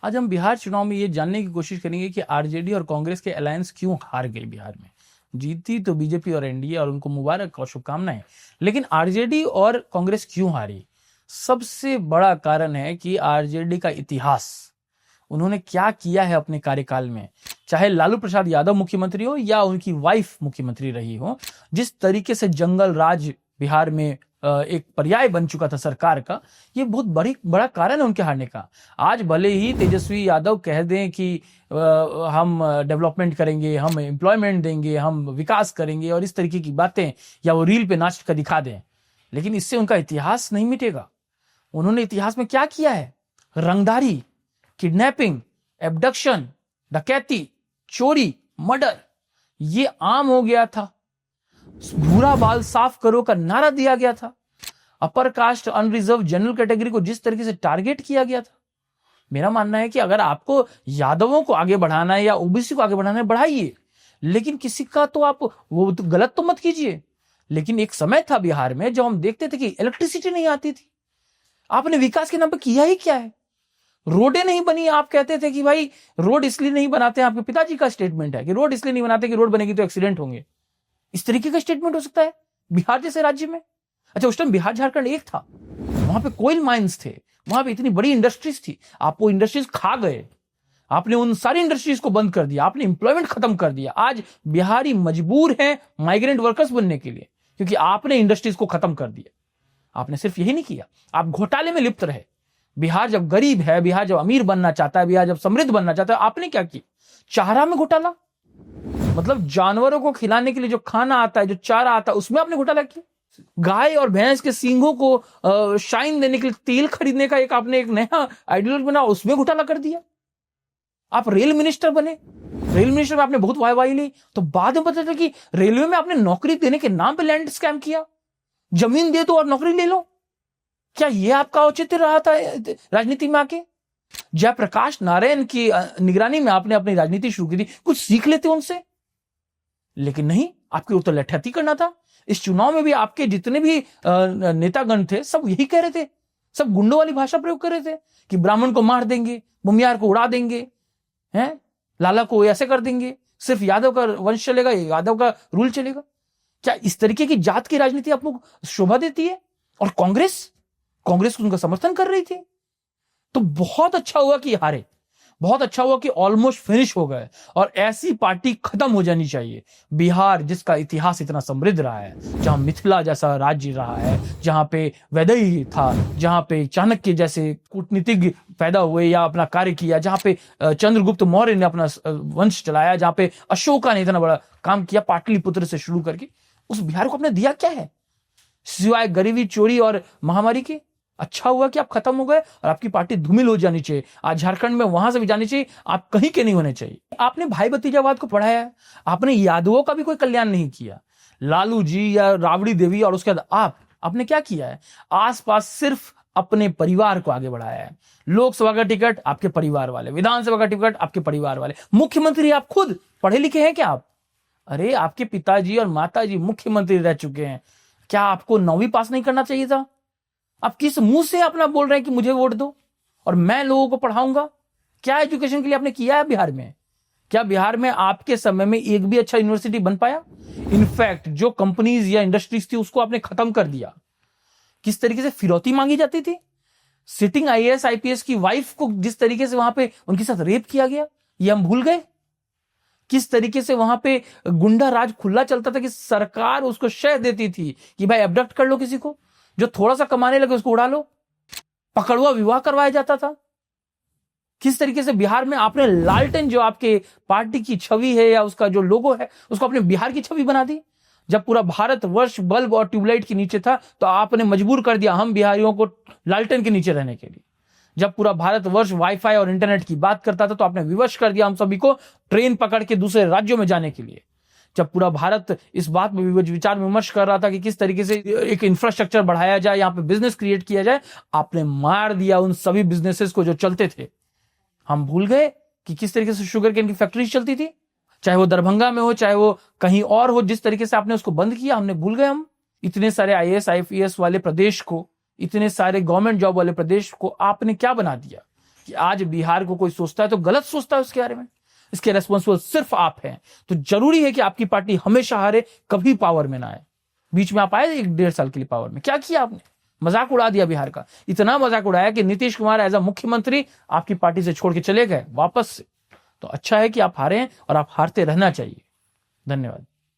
आज हम बिहार चुनाव में ये जानने की कोशिश करेंगे कि आरजेडी और कांग्रेस के अलायंस क्यों हार गई बिहार में। जीती तो बीजेपी और एनडीए और उनको मुबारक और शुभकामनाएं, लेकिन आरजेडी और कांग्रेस क्यों हारी? सबसे बड़ा कारण है कि आरजेडी का इतिहास, उन्होंने क्या किया है अपने कार्यकाल में। चाहे लालू प्रसाद यादव मुख्यमंत्री हो या उनकी वाइफ मुख्यमंत्री रही हो, जिस तरीके से जंगल राज बिहार में एक पर्याय बन चुका था सरकार का, ये बहुत बड़ा कारण है उनके हारने का। आज भले ही तेजस्वी यादव कह दें कि हम डेवलपमेंट करेंगे, हम एम्प्लॉयमेंट देंगे, हम विकास करेंगे और इस तरीके की बातें, या वो रील पे नाच कर दिखा दें, लेकिन इससे उनका इतिहास नहीं मिटेगा। उन्होंने इतिहास में क्या किया है? रंगदारी, किडनैपिंग, एब्डक्शन, डकैती, चोरी, मर्डर, ये आम हो गया था। भूरा बाल साफ करो का नारा दिया गया था। Upper caste, unreserved, general category को जिस तरीके से टारगेट किया गया था, मेरा मानना है कि अगर आपको यादवों को आगे बढ़ाना है या ओबीसी को आगे बढ़ाना है, बढ़ाइए, लेकिन किसी का तो आप वो तो गलत तो मत कीजिए। लेकिन एक समय था बिहार में जब हम देखते थे कि इलेक्ट्रिसिटी नहीं आती थी। आपने विकास के नाम पर किया ही क्या है? रोडें नहीं बनी। आप कहते थे कि भाई रोड इसलिए नहीं बनाते, आपके पिताजी का स्टेटमेंट है कि रोड इसलिए नहीं बनाते कि रोड बनेगी तो एक्सीडेंट होंगे। इस तरीके का स्टेटमेंट हो सकता है बिहार जैसे राज्य में? अच्छा, उस टाइम बिहार झारखंड एक था, वहां पे कोयल माइंस थे, वहां पे इतनी बड़ी इंडस्ट्रीज थी। आप वो इंडस्ट्रीज खा गए, आपने उन सारी इंडस्ट्रीज को बंद कर दिया, आपने एम्प्लॉयमेंट खत्म कर दिया। आज बिहारी मजबूर हैं माइग्रेंट वर्कर्स बनने के लिए, क्योंकि आपने इंडस्ट्रीज को खत्म कर दिया। आपने सिर्फ यही नहीं किया, आप घोटाले में लिप्त रहे। बिहार जब गरीब है, बिहार जब अमीर बनना चाहता है, बिहार जब समृद्ध बनना चाहता है, आपने क्या किया? चारा में घोटाला, मतलब जानवरों को खिलाने के लिए जो खाना आता है, जो चारा आता है, उसमें आपने घोटाला किया। गाय और भैंस के सींगों को शाइन देने के लिए तेल खरीदने का आपने एक नया आइडियोलॉजी बना, उसमें घोटाला कर दिया। आप रेल मिनिस्टर बने, रेल मिनिस्टर में आपने बहुत वाहवाही ली, तो बाद में पता चला कि रेलवे में आपने नौकरी देने के नाम पे लैंड स्कैम किया। जमीन दे दो और नौकरी ले लो। क्या ये आपका औचित्य रहा था राजनीति में आके? जयप्रकाश नारायण की निगरानी में आपने अपनी राजनीति शुरू की थी, कुछ सीख लेते उनसे, लेकिन नहीं, आपके ऊपर लठैती करना था। इस चुनाव में भी आपके जितने भी नेतागण थे, सब यही कह रहे थे, सब गुंडों वाली भाषा प्रयोग कर रहे थे कि ब्राह्मण को मार देंगे, भूमियार को उड़ा देंगे, हैं, लाला को ऐसे कर देंगे, सिर्फ यादव का वंश चलेगा, यादव का रूल चलेगा। क्या इस तरीके की जात की राजनीति आपको शोभा देती है? और कांग्रेस को उनका समर्थन कर रही थी। तो बहुत अच्छा हुआ कि हारे, बहुत अच्छा हुआ कि ऑलमोस्ट फिनिश हो गए, और ऐसी पार्टी खत्म हो जानी चाहिए। बिहार जिसका इतिहास इतना समृद्ध रहा है, जहां मिथिला जैसा राज्य रहा है, जहां पे वैदेही था, जहां पे चाणक्य जैसे कूटनीतिज्ञ पैदा हुए या अपना कार्य किया, जहां पे चंद्रगुप्त मौर्य ने अपना वंश चलाया, जहां पे अशोका ने इतना बड़ा काम किया पाटलिपुत्र से शुरू करके, उस बिहार को आपने दिया क्या है सिवाय गरीबी, चोरी और महामारी के? अच्छा हुआ कि आप खत्म हो गए और आपकी पार्टी धूमिल हो जानी चाहिए। आज झारखंड में वहां से भी जानी चाहिए, आप कहीं के नहीं होने चाहिए। आपने भाई भतीजावाद को पढ़ाया है, आपने यादवों का भी कोई कल्याण नहीं किया। लालू जी या राबड़ी देवी और उसके बाद आपने क्या किया है? आसपास सिर्फ अपने परिवार को आगे बढ़ाया है। लोकसभा का टिकट आपके परिवार वाले, विधानसभा का टिकट आपके परिवार वाले, मुख्यमंत्री आप खुद पढ़े लिखे हैं क्या आप? अरे आपके पिताजी और माताजी मुख्यमंत्री रह चुके हैं, क्या आपको 9वीं पास नहीं करना चाहिए था? आप किस मुंह से अपना बोल रहे हैं कि मुझे वोट दो और मैं लोगों को पढ़ाऊंगा? क्या एजुकेशन के लिए आपने किया है बिहार में? क्या बिहार में आपके समय में एक भी अच्छा यूनिवर्सिटी बन पाया? इनफैक्ट जो कंपनीज या इंडस्ट्रीज थी उसको आपने खत्म कर दिया। किस तरीके से फिरौती मांगी जाती थी? सिटिंग आईएएस आईपीएस की वाइफ को जिस तरीके से वहां पे उनके साथ रेप किया गया, ये हम भूल गए? किस तरीके से वहां पे गुंडा राज खुला चलता था कि सरकार उसको शह देती थी कि भाई एब्डक्ट कर लो किसी को, जो थोड़ा सा कमाने लगे उसको उड़ा लो। पकड़वा विवाह करवाया जाता था। किस तरीके से बिहार में आपने लालटेन, जो आपके पार्टी की छवि है या उसका जो लोगो है, उसको आपने बिहार की छवि बना दी। जब पूरा भारत वर्ष बल्ब और ट्यूबलाइट के नीचे था, तो आपने मजबूर कर दिया हम बिहारियों को लालटेन के नीचे रहने के लिए। जब पूरा भारत वर्ष वाईफाई और इंटरनेट की बात करता था, तो आपने विवश कर दिया हम सभी को ट्रेन पकड़ के दूसरे राज्यों में जाने के लिए। जब पूरा भारत इस बात में विचार विमर्श कर रहा था कि किस तरीके से एक इंफ्रास्ट्रक्चर बढ़ाया जाए, यहां पे बिजनेस क्रिएट किया जाए, आपने मार दिया उन सभी बिजनेसेस को जो चलते थे। हम भूल गए कि किस तरीके से शुगर केन की फैक्ट्रीज चलती थी, चाहे वो दरभंगा में हो, चाहे वो कहीं और हो। जिस तरीके से आपने उसको बंद किया, हमने भूल गए। हम इतने सारे आईएएस आईपीएस वाले प्रदेश को, इतने सारे गवर्नमेंट जॉब वाले प्रदेश को आपने क्या बना दिया कि आज बिहार को कोई सोचता है तो गलत सोचता है उसके बारे में, इसके रेस्पॉन्सिबल सिर्फ आप हैं। तो जरूरी है कि आपकी पार्टी हमेशा हारे, कभी पावर में ना आए। बीच में आप आए 1-1.5 साल के लिए पावर में, क्या किया आपने? मजाक उड़ा दिया बिहार का, इतना मजाक उड़ाया कि नीतीश कुमार एज अ मुख्यमंत्री आपकी पार्टी से छोड़ के चले गए वापस से। तो अच्छा है कि आप हारे हैं और आप हारते रहना चाहिए। धन्यवाद।